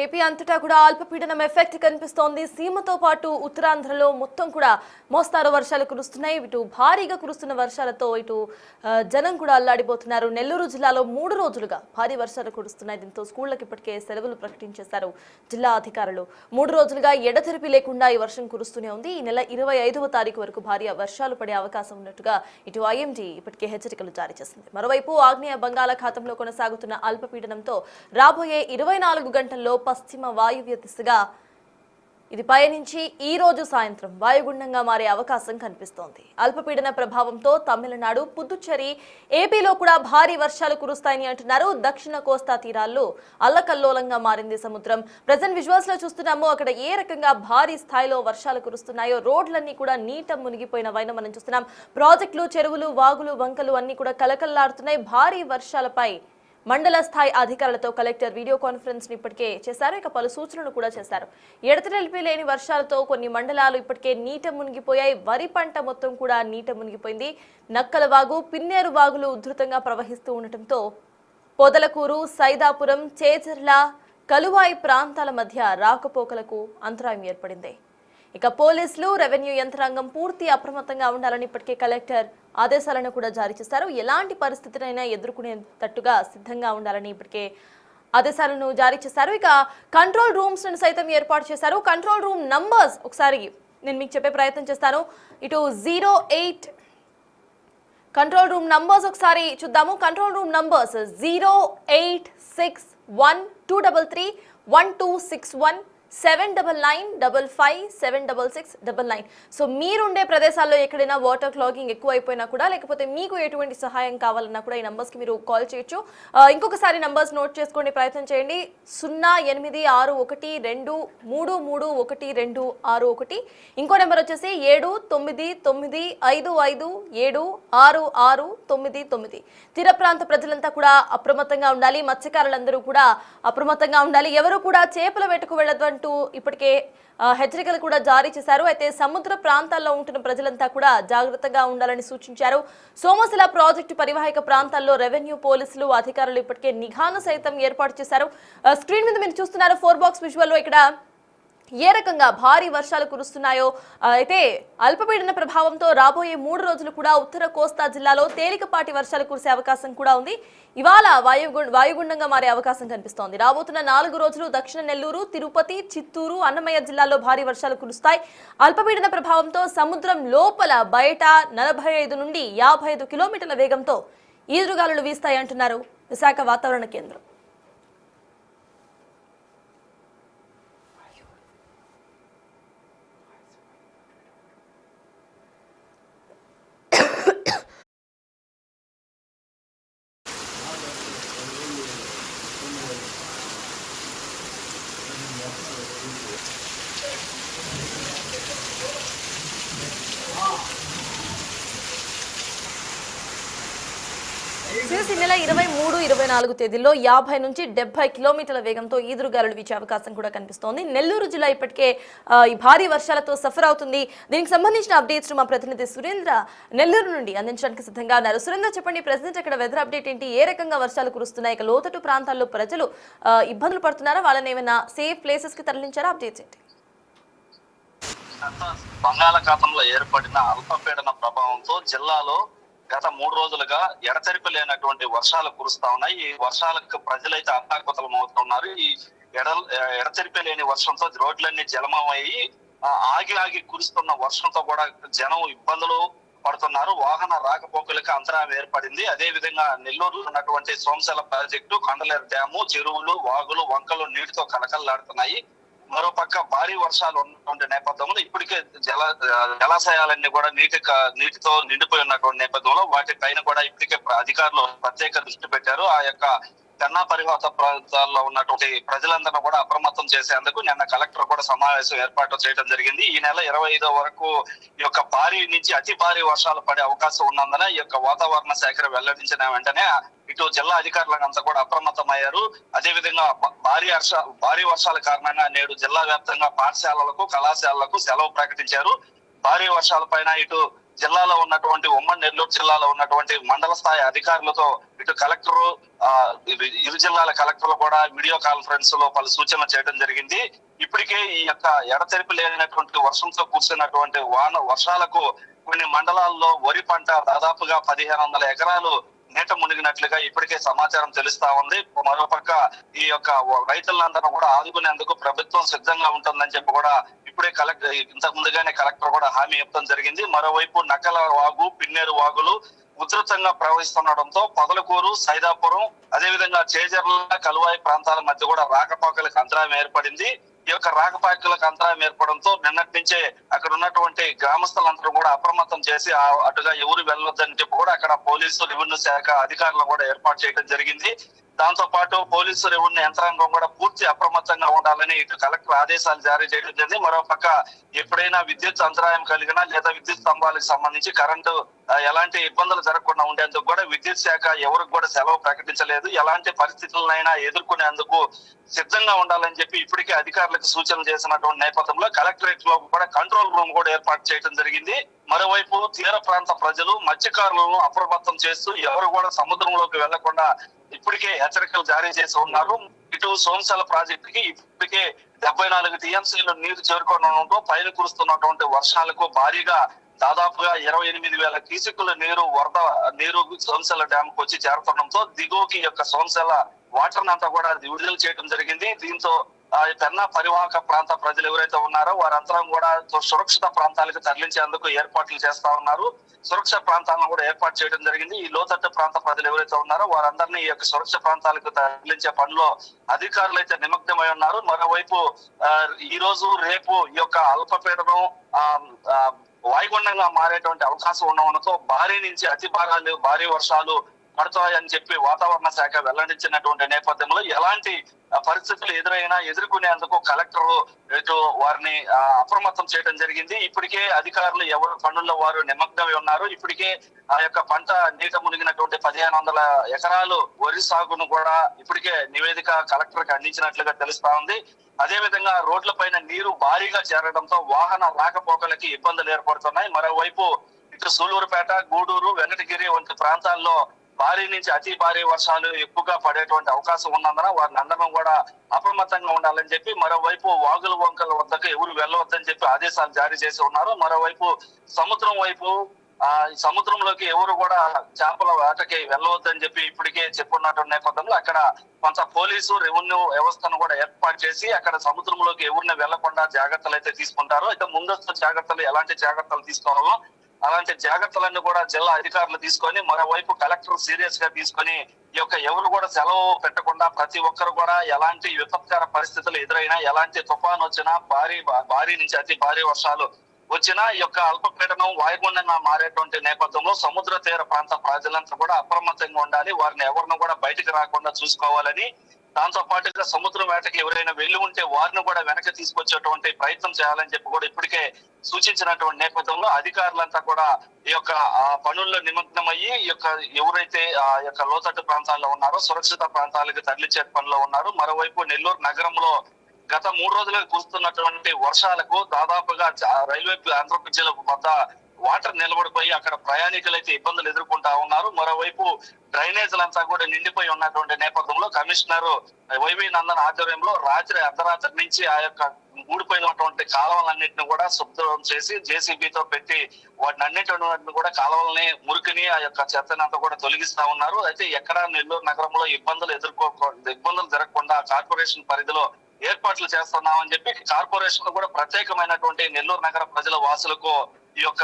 AP అంతటా కూడా అల్పపీడనం ఎఫెక్ట్ కనిపిస్తోంది. సీమతో పాటు ఉత్తరాంధ్రలో మొత్తం కూడా మోస్తారు వర్షాలు కురుస్తున్నాయి. ఇటు భారీగా కురుస్తున్న వర్షాలతో ఇటు జనం కూడా అల్లాడిపోతున్నారు. నెల్లూరు జిల్లాలో 3 రోజులుగా భారీ వర్షాలు కురుస్తున్నాయి. దీంతో స్కూళ్లకు ఇప్పటికే సెలవులు ప్రకటించేశారు జిల్లా అధికారులు. 3 రోజులుగా ఎడతెరిపి లేకుండా ఈ వర్షం కురుస్తూనే ఉంది. ఈ నెల 25వ తారీఖు వరకు భారీ వర్షాలు పడే అవకాశం ఉన్నట్టుగా ఇటు ఐఎండీ ఇప్పటికే హెచ్చరికలు జారీ చేసింది. మరోవైపు ఆగ్నేయ బంగాళాఖాతంలో కొనసాగుతున్న అల్పపీడనంతో రాబోయే 24 గంటల్లో పశ్చిమ వాయువ్య దిశగా ఇది పయనించి ఈ రోజు సాయంత్రం వాయుగుండంగా మారే అవకాశం కనిపిస్తోంది. అల్పపీడన ప్రభావంతో తమిళనాడు, పుదుచ్చేరి, ఏపీలో కూడా భారీ వర్షాలు కురుస్తాయని అంటున్నారు. దక్షిణ కోస్తా తీరాల్లో అల్లకల్లోలంగా మారింది సముద్రం. ప్రెజెంట్ విజువల్స్ లో చూస్తున్నాము. అక్కడ ఏ రకంగా భారీ స్థాయిలో వర్షాలు కురుస్తున్నాయో, రోడ్లన్నీ కూడా నీట మునిగిపోయిన వైన మనం చూస్తున్నాం. ప్రాజెక్టులు, చెరువులు, వాగులు, వంకలు అన్ని కూడా కలకల్లాడుతున్నాయి. భారీ వర్షాలపై మండల స్థాయి అధికారులతో కలెక్టర్ వీడియో కాన్ఫరెన్స్ ఇప్పటికే చేశారు. ఇక పలు సూచనలు కూడా చేశారు. ఎడతెరిపి లేని వర్షాలతో కొన్ని మండలాలు ఇప్పటికే నీట మునిగిపోయాయి. వరి పంట మొత్తం కూడా నీట మునిగిపోయింది. నక్కల వాగు, పిన్నేరు వాగులు ఉధృతంగా ప్రవహిస్తూ ఉండటంతో పొదలకూరు, సైదాపురం, చేజర్ల, కలువాయి ప్రాంతాల మధ్య రాకపోకలకు అంతరాయం ఏర్పడింది. ఇక పోలీసులు, రెవెన్యూ యంత్రాంగం పూర్తి అప్రమత్తంగా ఉండాలని ఇప్పటికే కలెక్టర్ ఆదేశాలను కూడా జారీ చేశారు. ఎలాంటి పరిస్థితినైనా ఎదుర్కొనేటట్టుగా సిద్ధంగా ఉండాలని ఇప్పటికే ఆదేశాలను జారీ చేశారు. ఇక కంట్రోల్ రూమ్స్ సైతం ఏర్పాటు చేశారు. కంట్రోల్ రూమ్ నంబర్స్ ఒకసారి నేను మీకు చెప్పే ప్రయత్నం చేస్తాను. ఇటు 08 కంట్రోల్ రూమ్ నంబర్స్ ఒకసారి చూద్దాము. Control room numbers 0861233161 799557669. సో మీరుండే ప్రదేశాల్లో ఎక్కడైనా వాటర్ క్లాగింగ్ ఎక్కువ అయిపోయినా కూడా, లేకపోతే మీకు ఎటువంటి సహాయం కావాలన్నా కూడా ఈ నంబర్స్కి మీరు కాల్ చేయొచ్చు. ఇంకొకసారి నంబర్స్ నోట్ చేసుకోండి, ప్రయత్నం చేయండి. 0861233161. ఇంకో నెంబర్ వచ్చేసి 7995576699. తీర ప్రాంత ప్రజలంతా కూడా అప్రమత్తంగా ఉండాలి. మత్స్యకారులందరూ కూడా అప్రమత్తంగా ఉండాలి. ఎవరు కూడా చేపల వేటకు వెళ్ళదు ఇప్పటికే హెచ్చరికలు కూడా జారీ చేశారు. అయితే సముద్ర ప్రాంతాల్లో ఉంటున్న ప్రజలంతా కూడా జాగ్రత్తగా ఉండాలని సూచించారు. సోమశిల ప్రాజెక్టు పరివాహక ప్రాంతాల్లో రెవెన్యూ, పోలీసులు, అధికారులు ఇప్పటికే నిఘాను సైతం ఏర్పాటు చేశారు. స్క్రీన్ మీద మీరు చూస్తున్నారు 4 బాక్స్ విజువల్లో ఇక్కడ ఏ రకంగా భారీ వర్షాలు కురుస్తున్నాయో. అయితే అల్పపీడన ప్రభావంతో రాబోయే 3 రోజులు కూడా ఉత్తర కోస్తా జిల్లాలో తేలికపాటి వర్షాలు కురిసే అవకాశం కూడా ఉంది. ఇవాళ వాయుగుండంగా మారే అవకాశం కనిపిస్తోంది. రాబోతున్న 4 రోజులు దక్షిణ నెల్లూరు, తిరుపతి, చిత్తూరు, అన్నమయ్య జిల్లాల్లో భారీ వర్షాలు కురుస్తాయి. అల్పపీడన ప్రభావంతో సముద్రం లోపల బయట 45 నుండి 55 కిలోమీటర్ల వేగంతో ఈదురుగాలులు వీస్తాయి అంటున్నారు విశాఖ వాతావరణ కేంద్రం. ఈ నెల 23, 24 తేదీల్లో 50 నుంచి 70 కిలోమీటర్ల వేగంతో ఈదురుగాలులు వీచే అవకాశం కూడా కనిపిస్తోంది. నెల్లూరు జిల్లా ఇప్పటికే ఈ భారీ వర్షాలతో సఫర్ అవుతుంది. దీనికి సంబంధించిన అప్డేట్స్ మా ప్రతినిధి సురేంద్ర నెల్లూరు నుండి అందించడానికి సిద్ధంగా ఉన్నారు. సురేంద్ర, చెప్పండి, ప్రెసెంట్ అక్కడ వెదర్ అప్డేట్ ఏంటి? ఏ రకంగా వర్షాలు కురుస్తున్నాయి? ఇక లోతట్టు ప్రాంతాల్లో ప్రజలు ఇబ్బందులు పడుతున్నారా? వాళ్ళని ఏమైనా సేఫ్ ప్లేసెస్ కి తరలించారా? అప్డేట్స్ ఏంటి? బంగాళాఖాతంలో ఏర్పడిన అల్పపీడన ప్రభావంతో జిల్లాలో గత 3 రోజులుగా ఎడతెరిపి లేనటువంటి వర్షాలు కురుస్తా ఉన్నాయి. ఈ వర్షాలకు ప్రజలైతే అత్తాకుతలం అవుతున్నారు. ఈ ఎడతెరిపి లేని వర్షంతో రోడ్లన్నీ జలమయ్యి ఆగి కురుస్తున్న వర్షంతో కూడా జనం ఇబ్బందులు పడుతున్నారు. వాహన రాకపోకలకు అంతరాయం ఏర్పడింది. అదే విధంగా నెల్లూరులో ఉన్నటువంటి సోమశిల ప్రాజెక్టు, కండలేరు డ్యాము, చెరువులు, వాగులు, వంకలు నీటితో కలకల్లాడుతున్నాయి. మరోపక్క భారీ వర్షాలు ఉన్నటువంటి నేపథ్యంలో ఇప్పటికే జలాశయాలన్నీ కూడా నీటితో నిండిపోయి ఉన్నటువంటి నేపథ్యంలో వాటిపైన కూడా ఇప్పటికే అధికారులు ప్రత్యేక దృష్టి పెట్టారు. ఆ యొక్క కన్నా పరివాహక ప్రాంతాల్లో ఉన్నటువంటి ప్రజలందరూ కూడా అప్రమత్తం చేసేందుకు నిన్న కలెక్టర్ కూడా సమావేశం ఏర్పాటు చేయడం జరిగింది. ఈ నెల 25 వరకు ఈ యొక్క భారీ నుంచి అతి భారీ వర్షాలు పడే అవకాశం ఉన్నందున ఈ యొక్క వాతావరణ శాఖ వెల్లడించిన వెంటనే ఇటు జిల్లా అధికారులంతా కూడా అప్రమత్తమయ్యారు. అదే విధంగా భారీ వర్షాల కారణంగా నేడు జిల్లా వ్యాప్తంగా పాఠశాలలకు, కళాశాలలకు సెలవు ప్రకటించారు. భారీ వర్షాల పైన ఇటు జిల్లాలో ఉన్నటువంటి ఉమ్మడి నెల్లూరు జిల్లాలో ఉన్నటువంటి మండల స్థాయి అధికారులతో ఇటు కలెక్టర్ ఇరు జిల్లాల కలెక్టర్లు కూడా వీడియో కాన్ఫరెన్స్ లో పలు సూచనలు చేయడం జరిగింది. ఇప్పటికే ఈ యొక్క ఎడతెరిపి లేనటువంటి వర్షంతో కూర్చున్నటువంటి వర్షాలకు కొన్ని మండలాల్లో వరి పంట దాదాపుగా 1500 ఎకరాలు నీట మునిగినట్లుగా ఇప్పటికే సమాచారం తెలుస్తా ఉంది. మరోపక్క ఈ యొక్క రైతులందరూ కూడా ఆదుకునేందుకు ప్రభుత్వం సిద్ధంగా ఉంటుందని చెప్పి కూడా ఇప్పుడే ఇంతకు ముందుగానే కలెక్టర్ కూడా హామీ ఇవ్వడం జరిగింది. మరోవైపు నకల వాగు, పిన్నేరు వాగులు ఉధృతంగా ప్రవహిస్తుండటంతో పొదలకూరు, సైదాపురం, అదేవిధంగా చేజర్ల, కలువాయి ప్రాంతాల మధ్య కూడా రాకపోకలకు అంతరాయం ఏర్పడింది. ఈ యొక్క రాకపోకలకు అంతరాయం ఏర్పడంతో నిన్నటి నుంచే అక్కడ ఉన్నటువంటి గ్రామస్తులందరూ కూడా అప్రమత్తం చేసి అటుగా ఎవరు వెళ్ళొద్దని చెప్పి కూడా అక్కడ పోలీసు, రెవెన్యూ శాఖ అధికారులు కూడా ఏర్పాటు చేయడం జరిగింది. దాంతో పాటు పోలీసు, రెవెన్యూ యంత్రాంగం కూడా పూర్తి అప్రమత్తంగా ఉండాలని ఇటు కలెక్టర్ ఆదేశాలు జారీ చేయడం జరిగింది. మరోపక్క ఎప్పుడైనా విద్యుత్ అంతరాయం కలిగినా లేదా విద్యుత్ స్తంభాలకు సంబంధించి కరెంటు ఎలాంటి ఇబ్బందులు జరగకుండా ఉండేందుకు కూడా విద్యుత్ శాఖ ఎవరికి కూడా సెలవు ప్రకటించలేదు. ఎలాంటి పరిస్థితులనైనా ఎదుర్కొనేందుకు సిద్ధంగా ఉండాలని చెప్పి ఇప్పటికే అధికారులకు సూచనలు చేసినటువంటి నేపథ్యంలో కలెక్టరేట్ లో కూడా కంట్రోల్ రూమ్ కూడా ఏర్పాటు చేయడం జరిగింది. మరోవైపు తీర ప్రాంత ప్రజలు, మత్స్యకారులను అప్రమత్తం చేస్తూ ఎవరు కూడా సముద్రంలోకి వెళ్లకుండా ఇప్పటికే హెచ్చరికలు జారీ చేసి ఉన్నారు. ఇటు సోమశల ప్రాజెక్టు కి ఇప్పటికే 74 టీఎంసీలు నీరు చేరుకోవడంతో పైన కురుస్తున్నటువంటి వర్షాలకు భారీగా దాదాపుగా 28,000 క్యూసెక్కుల వరద నీరు సోమశల డ్యామ్ కు వచ్చి చేరుతుండటంతో దిగువకి యొక్క సోమశల వాటర్ అంతా కూడా విడుదల చేయడం జరిగింది. దీంతో పెన్నా పరివాహక ప్రాంత ప్రజలు ఎవరైతే ఉన్నారో వారంతా కూడా సురక్షిత ప్రాంతాలకు తరలించేందుకు ఏర్పాట్లు చేస్తా ఉన్నారు. సురక్షిత ప్రాంతాలను కూడా ఏర్పాటు చేయడం జరిగింది. ఈ లోతట్టు ప్రాంత ప్రజలు ఎవరైతే ఉన్నారో వారందరినీ ఈ యొక్క సురక్షిత ప్రాంతాలకు తరలించే పనిలో అధికారులు అయితే నిమగ్నమై ఉన్నారు. మరోవైపు ఈ రోజు, రేపు ఈ యొక్క అల్పపీడనం వాయుగుండంగా మారేటువంటి అవకాశం ఉండడంతో భారీ నుంచి అతి భారీ వర్షాలు పడతాయని చెప్పి వాతావరణ శాఖ వెల్లడించినటువంటి నేపథ్యంలో ఎలాంటి పరిస్థితులు ఎదుర్కొనేందుకు కలెక్టర్ ఇటు వారిని అప్రమత్తం చేయడం జరిగింది. ఇప్పటికే అధికారులు ఎవరు పనుల్లో వారు నిమగ్నమై ఉన్నారు. ఇప్పటికే ఆ యొక్క పంట నీట మునిగినటువంటి 1500 ఎకరాలు వరి సాగును కూడా ఇప్పటికే నివేదిక కలెక్టర్ కి అందించినట్లుగా తెలుస్తా ఉంది. అదే విధంగా రోడ్లపైన నీరు భారీగా చేరడంతో వాహన రాకపోకలకి ఇబ్బందులు ఏర్పడుతున్నాయి. మరోవైపు ఇటు సూలూరుపేట, గూడూరు, వెంకటగిరి వంటి ప్రాంతాల్లో భారీ నుంచి అతి భారీ వర్షాలు ఎక్కువగా పడేటువంటి అవకాశం ఉన్నందున వారిని అందరం కూడా అప్రమత్తంగా ఉండాలని చెప్పి మరోవైపు వాగుల వంకల వద్దకు ఎవరు వెళ్ళవద్దని చెప్పి ఆదేశాలు జారీ చేసి ఉన్నారు. మరోవైపు సముద్రం వైపు సముద్రంలోకి ఎవరు కూడా చేపల వేటకి వెళ్ళవద్దని చెప్పి ఇప్పటికే చెప్పుకున్నటువంటి నేపథ్యంలో అక్కడ కొంత పోలీసు, రెవెన్యూ వ్యవస్థను కూడా ఏర్పాటు చేసి అక్కడ సముద్రంలోకి ఎవరిని వెళ్లకుండా జాగ్రత్తలు అయితే తీసుకుంటారు. అయితే ముందస్తు జాగ్రత్తలు ఎలాంటి జాగ్రత్తలు తీసుకోవాలో అలాంటి జాగ్రత్తలన్నీ కూడా జిల్లా అధికారులు తీసుకొని మరోవైపు కలెక్టర్ సీరియస్ గా తీసుకొని ఈ యొక్క ఎవరు కూడా సెలవు పెట్టకుండా ప్రతి ఒక్కరు కూడా ఎలాంటి విపత్కర పరిస్థితులు ఎదురైనా, ఎలాంటి తుఫాన్ వచ్చినా, భారీ నుంచి అతి భారీ వర్షాలు వచ్చినా ఈ యొక్క అల్పపీడనం వాయుగుండంగా మారేటువంటి నేపథ్యంలో సముద్ర తీర ప్రాంత ప్రజలంతా కూడా అప్రమత్తంగా ఉండాలి. వారిని ఎవరిని కూడా బయటకు రాకుండా చూసుకోవాలని, దాంతో పాటుగా సముద్రం వేటకి ఎవరైనా వెళ్లి ఉంటే వారిని కూడా వెనక్కి తీసుకొచ్చేటువంటి ప్రయత్నం చేయాలని చెప్పి కూడా ఇప్పటికే సూచించినటువంటి నేపథ్యంలో అధికారులంతా కూడా ఈ యొక్క పనుల్లో నిమగ్నమయ్యి ఈ యొక్క ఎవరైతే ఆ యొక్క లోతట్టు ప్రాంతాల్లో ఉన్నారో సురక్షిత ప్రాంతాలకు తరలించే పనిలో ఉన్నారు. మరోవైపు నెల్లూరు నగరంలో గత 3 రోజులుగా కురుస్తున్నటువంటి వర్షాలకు దాదాపుగా రైల్వే అంతర్బ్రిడ్జిల వద్ద వాటర్ నిలబడిపోయి అక్కడ ప్రయాణికులు అయితే ఇబ్బందులు ఎదుర్కొంటా ఉన్నారు. మరోవైపు డ్రైనేజీలంతా కూడా నిండిపోయి ఉన్నటువంటి నేపథ్యంలో కమిషనర్ వైవి నందన్ ఆధ్వర్యంలో అర్ధరాత్రి నుంచి ఆ యొక్క ఊడిపోయినటువంటి కాలువలన్నింటిని కూడా శుభ్రం చేసి జేసీబీతో పెట్టి వాటిని అన్నింటిని కూడా కాలువలని, మురికిని, ఆ యొక్క చెత్తనంతా కూడా తొలగిస్తా ఉన్నారు. అయితే ఎక్కడ నెల్లూరు నగరంలో ఇబ్బందులు జరగకుండా కార్పొరేషన్ పరిధిలో ఏర్పాట్లు చేస్తున్నామని చెప్పి కార్పొరేషన్ కూడా ప్రత్యేకమైనటువంటి నెల్లూరు నగర ప్రజల వాసులకు ఈ యొక్క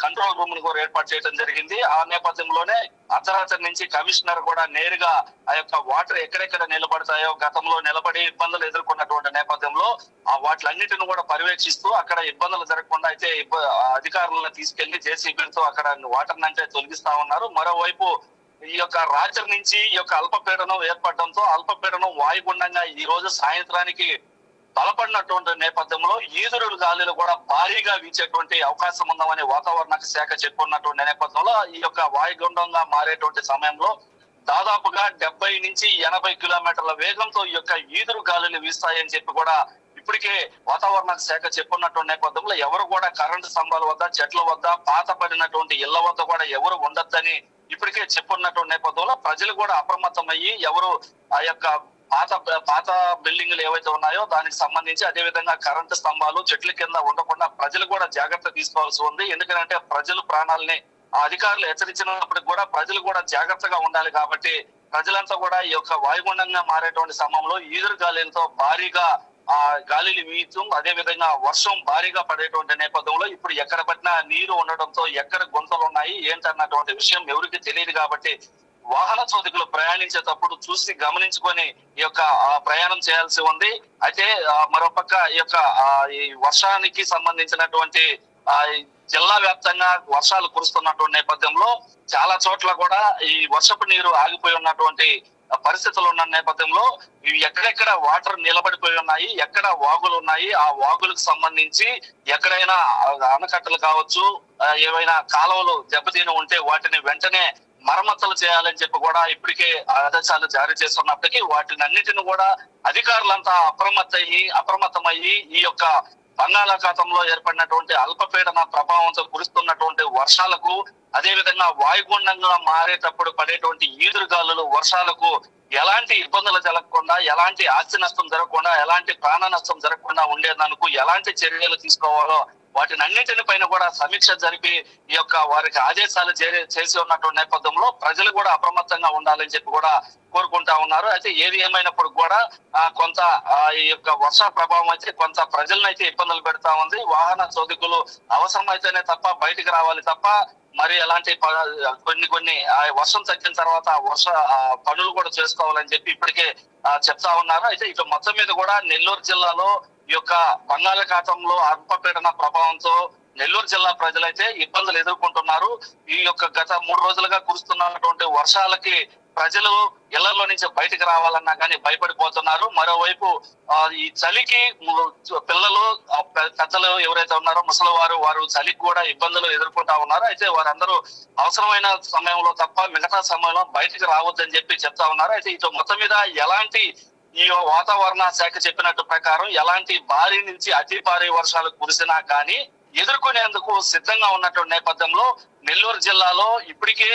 కంట్రోల్ రూమ్ ను కూడా ఏర్పాటు చేయడం జరిగింది. ఆ నేపథ్యంలోనే అర్ధరాత్రి నుంచి కమిషనర్ కూడా నేరుగా ఆ యొక్క వాటర్ ఎక్కడెక్కడ నిలబడతాయో గతంలో నిలబడి ఇబ్బందులు ఎదుర్కొన్నటువంటి నేపథ్యంలో ఆ వాటిలన్నిటిని కూడా పర్యవేక్షిస్తూ అక్కడ ఇబ్బందులు జరగకుండా అయితే అధికారులను తీసుకెళ్లి జేసీబీలతో అక్కడ వాటర్ అంటే తొలగిస్తా ఉన్నారు. మరోవైపు ఈ యొక్క రాత్రి నుంచి ఈ యొక్క అల్పపీడనం ఏర్పడడంతో అల్పపీడనం వాయుగుండంగా ఈ రోజు సాయంత్రానికి బలపడినటువంటి నేపథ్యంలో ఈదురు గాలులు కూడా భారీగా వీచేటువంటి అవకాశం ఉందామని వాతావరణ శాఖ చెప్పుకున్నటువంటి నేపథ్యంలో ఈ యొక్క వాయుగుండంగా మారేటువంటి సమయంలో దాదాపుగా 70 నుంచి 80 కిలోమీటర్ల వేగంతో ఈ యొక్క ఈదురు గాలులు వీస్తాయని చెప్పి కూడా ఇప్పటికే వాతావరణ శాఖ చెప్పున్నటువంటి నేపథ్యంలో ఎవరు కూడా కరెంటు స్తంభాల వద్ద, చెట్ల వద్ద, పాత పడినటువంటి ఇళ్ల వద్ద కూడా ఎవరు ఉండొద్దని ఇప్పటికే చెప్పున్నటువంటి నేపథ్యంలో ప్రజలు కూడా అప్రమత్తమయ్యి ఎవరు ఆ యొక్క పాత బిల్డింగ్లు ఏవైతే ఉన్నాయో దానికి సంబంధించి అదే విధంగా కరెంటు స్తంభాలు చెట్ల కింద ఉండకుండా ప్రజలు కూడా జాగ్రత్త తీసుకోవాల్సి ఉంది. ఎందుకంటే ప్రజలు ప్రాణాలని ఆ అధికారులు హెచ్చరించినప్పటికి కూడా ప్రజలు కూడా జాగ్రత్తగా ఉండాలి. కాబట్టి ప్రజలంతా కూడా ఈ యొక్క వాయుగుండంగా మారేటువంటి సమయంలో ఈదురు గాలితో భారీగా ఆ గాలిని వీచడం, అదే విధంగా వర్షం భారీగా పడేటువంటి నేపథ్యంలో ఇప్పుడు ఎక్కడ పట్టినా నీరు ఉండడంతో ఎక్కడ గుంతలు ఉన్నాయి ఏంటన్నటువంటి విషయం ఎవరికి తెలియదు. కాబట్టి వాహన చోదకులు ప్రయాణించేటప్పుడు చూసి గమనించుకొని ఈ యొక్క ప్రయాణం చేయాల్సి ఉంది. అయితే మరోపక్క ఈ యొక్క ఈ వర్షానికి సంబంధించినటువంటి జిల్లా వ్యాప్తంగా వర్షాలు కురుస్తున్నటువంటి నేపథ్యంలో చాలా చోట్ల కూడా ఈ వర్షపు నీరు ఆగిపోయి ఉన్నటువంటి పరిస్థితులు ఉన్న నేపథ్యంలో ఇవి ఎక్కడెక్కడ వాటర్ నిలబడిపోయి ఉన్నాయి, ఎక్కడ వాగులు ఉన్నాయి, ఆ వాగులకు సంబంధించి ఎక్కడైనా ఆనకట్టలు కావచ్చు, ఏవైనా కాలువలు దెబ్బతిని ఉంటే వాటిని వెంటనే మరమ్మతులు చేయాలని చెప్పి కూడా ఇప్పటికే ఆదేశాలు జారీ చేస్తున్నప్పటికీ వాటిని అన్నిటిని కూడా అధికారులంతా అప్రమత్తమయ్యి ఈ యొక్క బంగాళాఖాతంలో ఏర్పడినటువంటి అల్పపీడన ప్రభావంతో కురుస్తున్నటువంటి వర్షాలకు, అదే విధంగా వాయుగుండంగా మారేటప్పుడు పడేటువంటి ఈదురుగాలులు వర్షాలకు ఎలాంటి ఇబ్బందులు జరగకుండా, ఎలాంటి ఆస్తి నష్టం జరగకుండా, ఎలాంటి ప్రాణ నష్టం జరగకుండా ఉండేందుకు ఎలాంటి చర్యలు తీసుకోవాలో వాటిని అన్నింటిని పైన కూడా సమీక్ష జరిపి ఈ యొక్క వారికి ఆదేశాలు చేసి ఉన్నటువంటి నేపథ్యంలో ప్రజలు కూడా అప్రమత్తంగా ఉండాలని చెప్పి కూడా కోరుకుంటా ఉన్నారు. అయితే ఏది ఏమైనప్పుడు కూడా కొంత ఈ యొక్క వర్ష ప్రభావం అయితే కొంత ప్రజలను అయితే ఇబ్బందులు పెడతా ఉంది. వాహన చోదకులు అవసరమైతేనే తప్ప బయటికి రావాలి తప్ప మరి ఎలాంటి కొన్ని వర్షం తగ్గిన తర్వాత వర్ష పనులు కూడా చేసుకోవాలని చెప్పి ఇప్పటికే చెప్తా ఉన్నారు. అయితే ఇటు మొత్తం మీద కూడా నెల్లూరు జిల్లాలో ఈ యొక్క బంగాళాఖాతంలో అల్పపీడన ప్రభావంతో నెల్లూరు జిల్లా ప్రజలైతే ఇబ్బందులు ఎదుర్కొంటున్నారు. ఈ యొక్క గత 3 రోజులుగా కురుస్తున్నటువంటి వర్షాలకి ప్రజలు ఇళ్లలో నుంచి బయటకు రావాలన్నా కానీ భయపడిపోతున్నారు. మరోవైపు ఈ చలికి పిల్లలు, పెద్దలు ఎవరైతే ఉన్నారో వారు చలికి కూడా ఇబ్బందులు ఎదుర్కొంటా ఉన్నారు. అయితే వారందరూ అవసరమైన సమయంలో తప్ప మిగతా సమయంలో బయటకు రావద్దని చెప్పి చెప్తా ఉన్నారు. అయితే ఇటు మొత్తం మీద ఎలాంటి ఈ వాతావరణ శాఖ చెప్పినట్టు ప్రకారం ఎలాంటి భారీ నుంచి అతి భారీ వర్షాలు కురిసినా కానీ ఎదుర్కొనేందుకు సిద్ధంగా ఉన్నటువంటి నేపథ్యంలో నెల్లూరు జిల్లాలో ఇప్పటికే